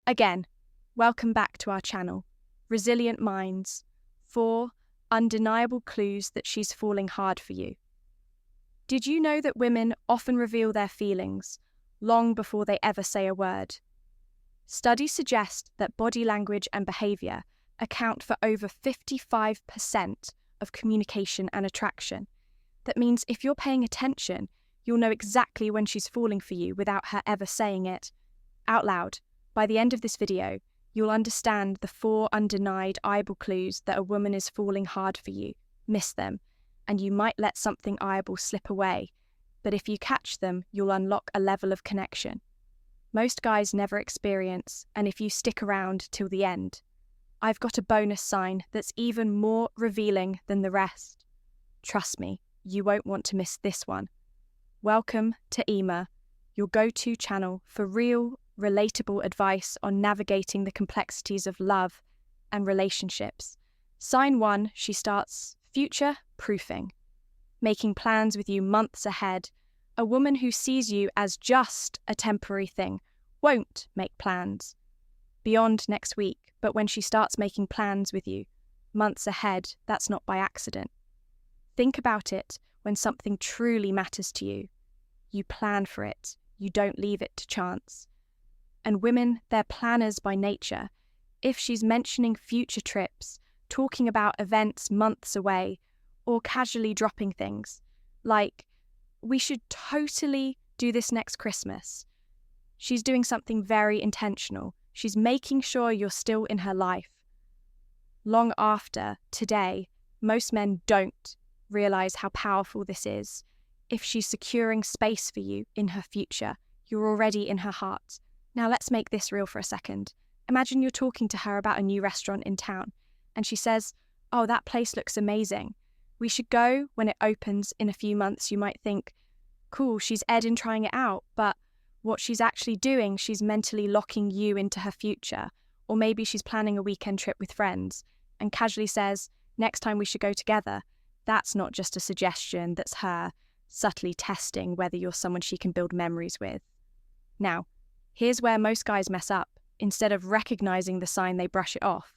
Again, welcome back to our channel, Resilient Minds, 4 undeniable clues that she's falling hard for you. Did you know that women often reveal their feelings long before they ever say a word? Studies suggest that body language and behaviour account for over 55% of communication and attraction. That means if you're paying attention, you'll know exactly when she's falling for you without her ever saying it out loud. By the end of this video, you'll understand the 4 undeniable clues that a woman is falling hard for you. Miss them, and you might let something eyable slip away. But if you catch them, you'll unlock a level of connection most guys never experience, and if you stick around till the end, I've got a bonus sign that's even more revealing than the rest. Trust me, you won't want to miss this one. Welcome to Ema, your go-to channel for real, relatable advice on navigating the complexities of love and relationships. Sign 1, she starts future-proofing, making plans with you months ahead. A woman who sees you as just a temporary thing won't make plans beyond next week, but when she starts making plans with you months ahead, that's not by accident. Think about it when something truly matters to you. You plan for it, you don't leave it to chance. And women, they're planners by nature. If she's mentioning future trips, talking about events months away, or casually dropping things like, "We should totally do this next Christmas," she's doing something very intentional. She's making sure you're still in her life. Long after today, most men don't realize how powerful this is. If she's securing space for you in her future, you're already in her heart. Now let's make this real for a second. Imagine you're talking to her about a new restaurant in town, and she says, "Oh, that place looks amazing. We should go when it opens in a few months." You might think, cool, she's Ed in trying it out, but what she's actually doing, she's mentally locking you into her future. Or maybe she's planning a weekend trip with friends and casually says, "Next time we should go together." That's not just a suggestion, that's her subtly testing whether you're someone she can build memories with. Now, here's where most guys mess up. Instead of recognizing the sign, they brush it off.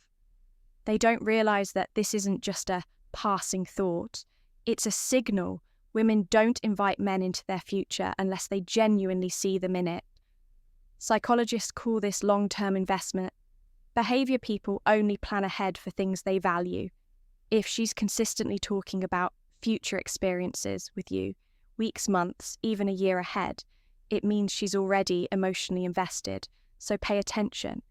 They don't realize that this isn't just a passing thought. It's a signal. Women don't invite men into their future unless they genuinely see them in it. Psychologists call this long-term investment. Behavior people only plan ahead for things they value. If she's consistently talking about future experiences with you, weeks, months, even a year ahead, it means she's already emotionally invested. So pay attention.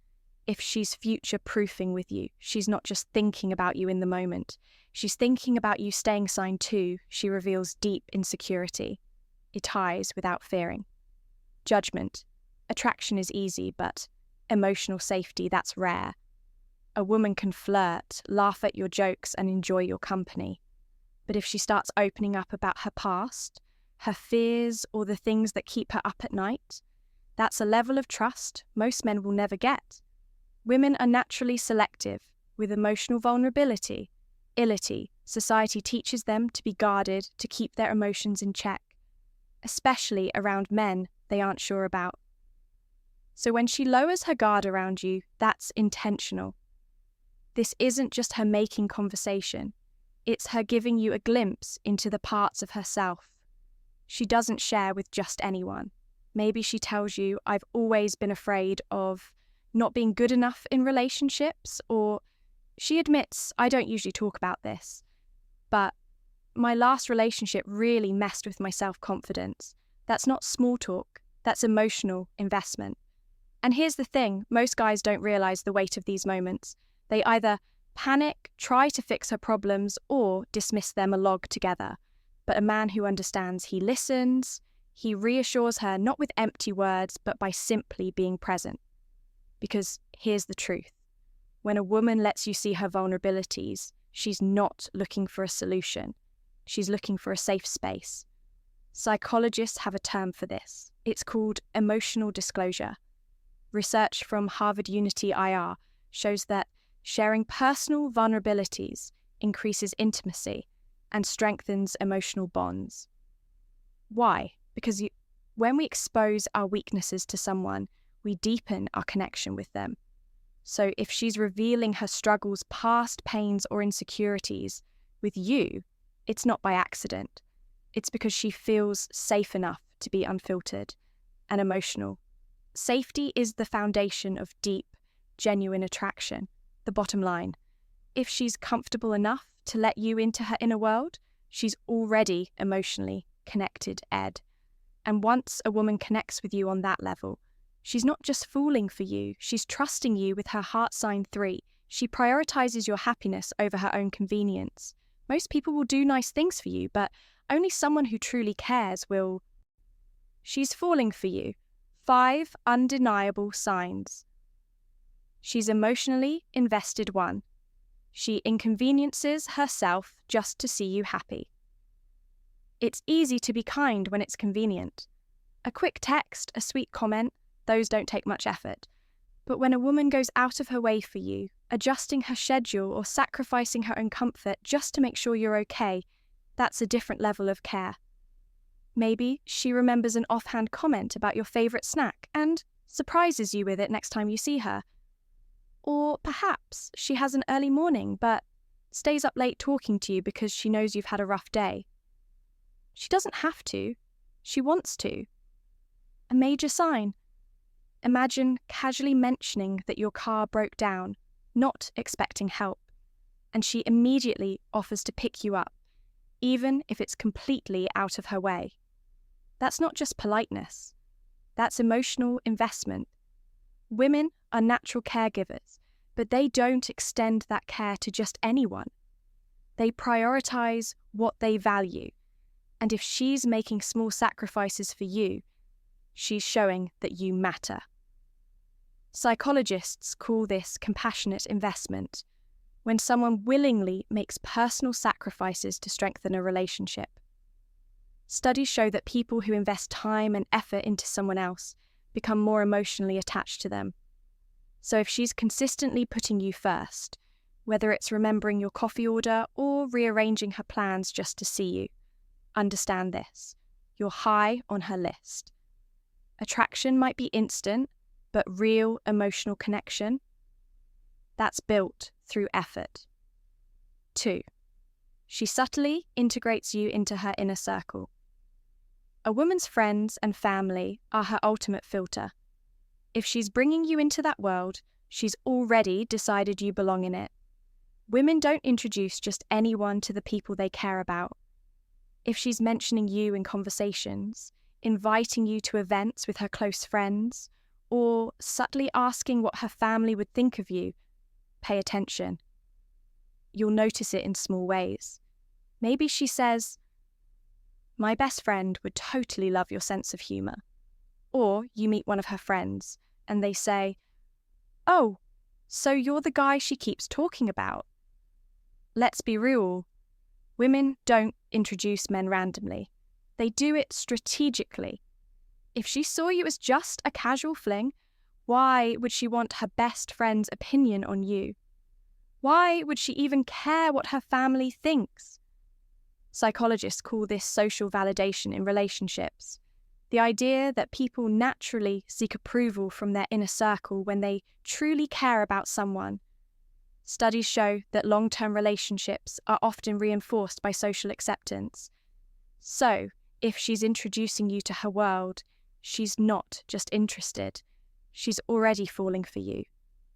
If she's future-proofing with you, she's not just thinking about you in the moment. She's thinking about you staying sign 2. She reveals deep insecurity. It eyes without fearing. Judgment. Attraction is easy, but emotional safety, that's rare. A woman can flirt, laugh at your jokes, and enjoy your company. But if she starts opening up about her past, her fears, or the things that keep her up at night, that's a level of trust most men will never get. Women are naturally selective. With emotional vulnerability, society teaches them to be guarded, to keep their emotions in check, especially around men they aren't sure about. So when she lowers her guard around you, that's intentional. This isn't just her making conversation, it's her giving you a glimpse into the parts of herself she doesn't share with just anyone. Maybe she tells you, "I've always been afraid of not being good enough in relationships," or she admits, "I don't usually talk about this, but my last relationship really messed with my self-confidence." That's not small talk, that's emotional investment. And here's the thing, most guys don't realize the weight of these moments. They either panic, try to fix her problems, or dismiss them altogether. But a man who understands, he listens, he reassures her not with empty words, but by simply being present. Because here's the truth. When a woman lets you see her vulnerabilities, she's not looking for a solution. She's looking for a safe space. Psychologists have a term for this. It's called emotional disclosure. Research from Harvard Unity IR shows that sharing personal vulnerabilities increases intimacy and strengthens emotional bonds. Why? Because when we expose our weaknesses to someone, we deepen our connection with them. So if she's revealing her struggles, past pains, or insecurities with you, it's not by accident. It's because she feels safe enough to be unfiltered and emotional. Safety is the foundation of deep, genuine attraction, the bottom line. If she's comfortable enough to let you into her inner world, she's already emotionally connected, Ed. And once a woman connects with you on that level, she's not just fooling for you, she's trusting you with her heart sign 3. She prioritizes your happiness over her own convenience. Most people will do nice things for you, but only someone who truly cares will. She's falling for you. 5 undeniable signs. She's emotionally invested 1. She inconveniences herself just to see you happy. It's easy to be kind when it's convenient. A quick text, a sweet comment, those don't take much effort. But when a woman goes out of her way for you, adjusting her schedule or sacrificing her own comfort just to make sure you're okay, that's a different level of care. Maybe she remembers an offhand comment about your favourite snack and surprises you with it next time you see her. Or perhaps she has an early morning but stays up late talking to you because she knows you've had a rough day. She doesn't have to. She wants to. A major sign. Imagine casually mentioning that your car broke down, not expecting help, and she immediately offers to pick you up, even if it's completely out of her way. That's not just politeness. That's emotional investment. Women are natural caregivers, but they don't extend that care to just anyone. They prioritize what they value. And if she's making small sacrifices for you, she's showing that you matter. Psychologists call this compassionate investment, when someone willingly makes personal sacrifices to strengthen a relationship. Studies show that people who invest time and effort into someone else become more emotionally attached to them. So if she's consistently putting you first, whether it's remembering your coffee order or rearranging her plans just to see you, understand this: you're high on her list. Attraction might be instant, but real emotional connection, that's built through effort. 2. She subtly integrates you into her inner circle. A woman's friends and family are her ultimate filter. If she's bringing you into that world, she's already decided you belong in it. Women don't introduce just anyone to the people they care about. If she's mentioning you in conversations, inviting you to events with her close friends, or subtly asking what her family would think of you, pay attention. You'll notice it in small ways. Maybe she says, "My best friend would totally love your sense of humour." Or you meet one of her friends and they say, "Oh, so you're the guy she keeps talking about." Let's be real. Women don't introduce men randomly. They do it strategically. If she saw you as just a casual fling, why would she want her best friend's opinion on you? Why would she even care what her family thinks? Psychologists call this social validation in relationships. The idea that people naturally seek approval from their inner circle when they truly care about someone. Studies show that long-term relationships are often reinforced by social acceptance. So, if she's introducing you to her world, she's not just interested. She's already falling for you.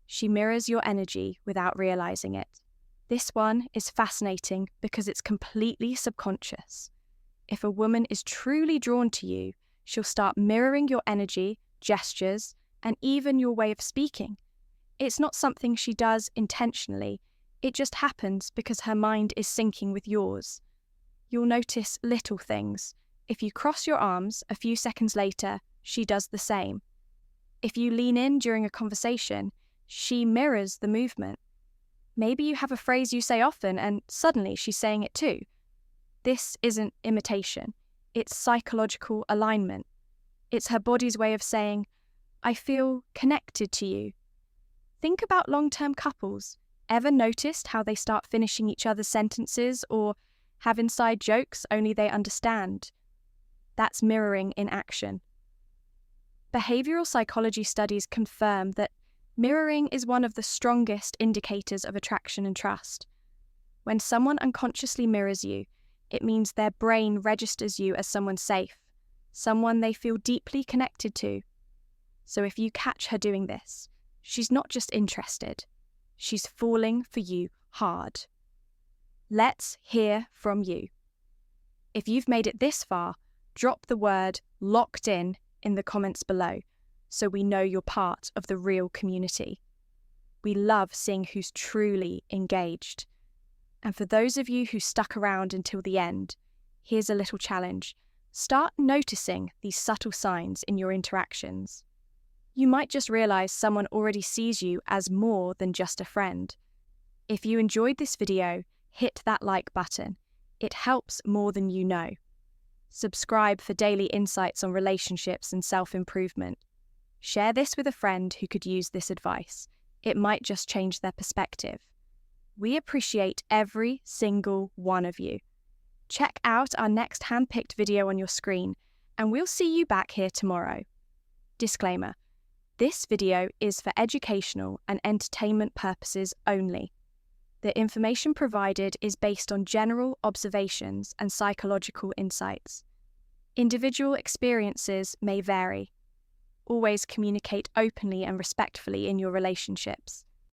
She mirrors your energy without realizing it. This one is fascinating because it's completely subconscious. If a woman is truly drawn to you, she'll start mirroring your energy, gestures, and even your way of speaking. It's not something she does intentionally. It just happens because her mind is syncing with yours. You'll notice little things. If you cross your arms, a few seconds later, she does the same. If you lean in during a conversation, she mirrors the movement. Maybe you have a phrase you say often and suddenly she's saying it too. This isn't imitation. It's psychological alignment. It's her body's way of saying, "I feel connected to you." Think about long-term couples. Ever noticed how they start finishing each other's sentences or have inside jokes only they understand? That's mirroring in action. Behavioral psychology studies confirm that mirroring is one of the strongest indicators of attraction and trust. When someone unconsciously mirrors you, it means their brain registers you as someone safe, someone they feel deeply connected to. So if you catch her doing this, she's not just interested, she's falling for you hard. Let's hear from you. If you've made it this far, drop the word "locked in" the comments below so we know you're part of the real community. We love seeing who's truly engaged. And for those of you who stuck around until the end, here's a little challenge. Start noticing these subtle signs in your interactions. You might just realize someone already sees you as more than just a friend. If you enjoyed this video, hit that like button. It helps more than you know. Subscribe for daily insights on relationships and self-improvement. Share this with a friend who could use this advice. It might just change their perspective. We appreciate every single one of you. Check out our next handpicked video on your screen, and we'll see you back here tomorrow. Disclaimer: this video is for educational and entertainment purposes only. The information provided is based on general observations and psychological insights. Individual experiences may vary. Always communicate openly and respectfully in your relationships.